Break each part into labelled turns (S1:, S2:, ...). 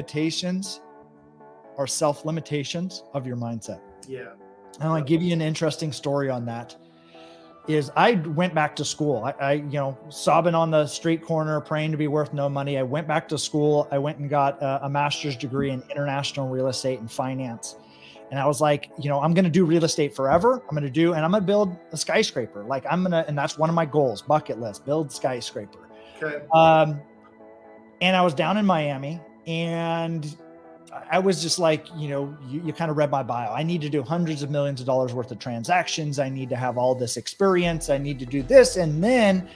S1: limitations are self-limitations of your mindset.
S2: Yeah.
S1: I want to give you an interesting story on that. Is I went back to school. I sobbing on the street corner, praying to be worth no money. I went back to school. I went and got a master's degree in international real estate and finance. And I was like, I'm going to do real estate forever. I'm going to build a skyscraper. Like and that's one of my goals, bucket list, build skyscraper.
S2: Okay.
S1: And I was down in Miami, and I was just like, you kind of read my bio. I need to do hundreds of millions of dollars worth of transactions. I need to have all this experience. I need to do this. And then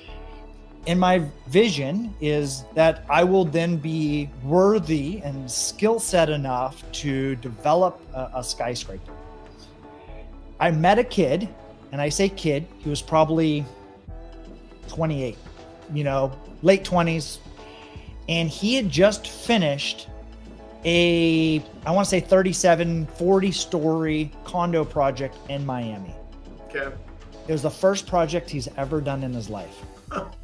S1: in my vision is that I will then be worthy and skill set enough to develop a skyscraper. I met a kid, and I say kid, he was probably 28, late 20s. And he had just finished I want to say 37, 40 story condo project in Miami.
S2: Okay.
S1: It was the first project he's ever done in his life.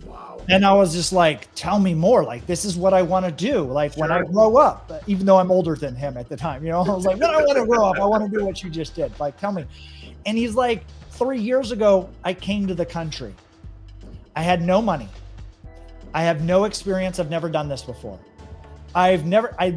S2: Wow.
S1: And I was just like, tell me more. Like, this is what I want to do. Like when I grow up, even though I'm older than him at the time, I was like, when I want to grow up, I want to do what you just did. Like, tell me. And he's like, 3 years ago, I came to the country. I had no money. I have no experience. I've never done this before. I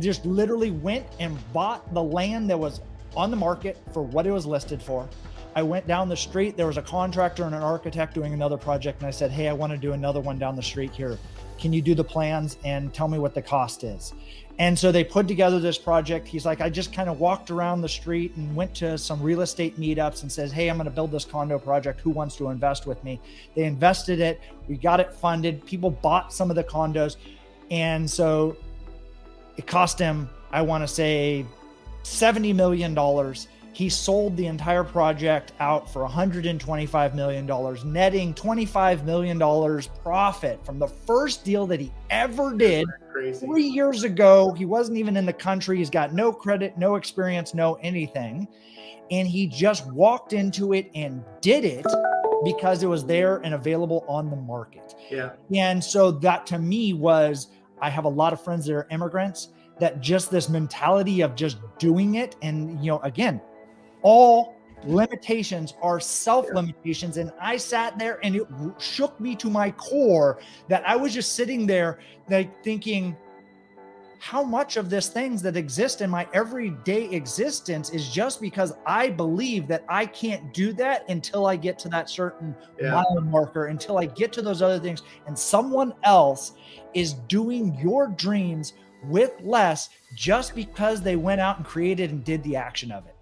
S1: just literally went and bought the land that was on the market for what it was listed for. I went down the street. There was a contractor and an architect doing another project. And I said, hey, I want to do another one down the street here. Can you do the plans and tell me what the cost is? And so they put together this project. He's like, I just kind of walked around the street and went to some real estate meetups and says, hey, I'm going to build this condo project. Who wants to invest with me? They invested it. We got it funded. People bought some of the condos. And so it cost him, I want to say, $70 million. He sold the entire project out for $125 million, netting $25 million profit from the first deal that he ever did.
S2: Crazy.
S1: 3 years ago. He wasn't even in the country. He's got no credit, no experience, no anything. And he just walked into it and did it because it was there and available on the market.
S2: Yeah.
S1: And so that to me was, I have a lot of friends that are immigrants, that just this mentality of just doing it. And, again, all limitations are self-limitations. And I sat there and it shook me to my core that I was just sitting there like thinking, how much of this things that exist in my everyday existence is just because I believe that I can't do that until I get to that certain mile marker, until I get to those other things. And someone else is doing your dreams with less just because they went out and created and did the action of it.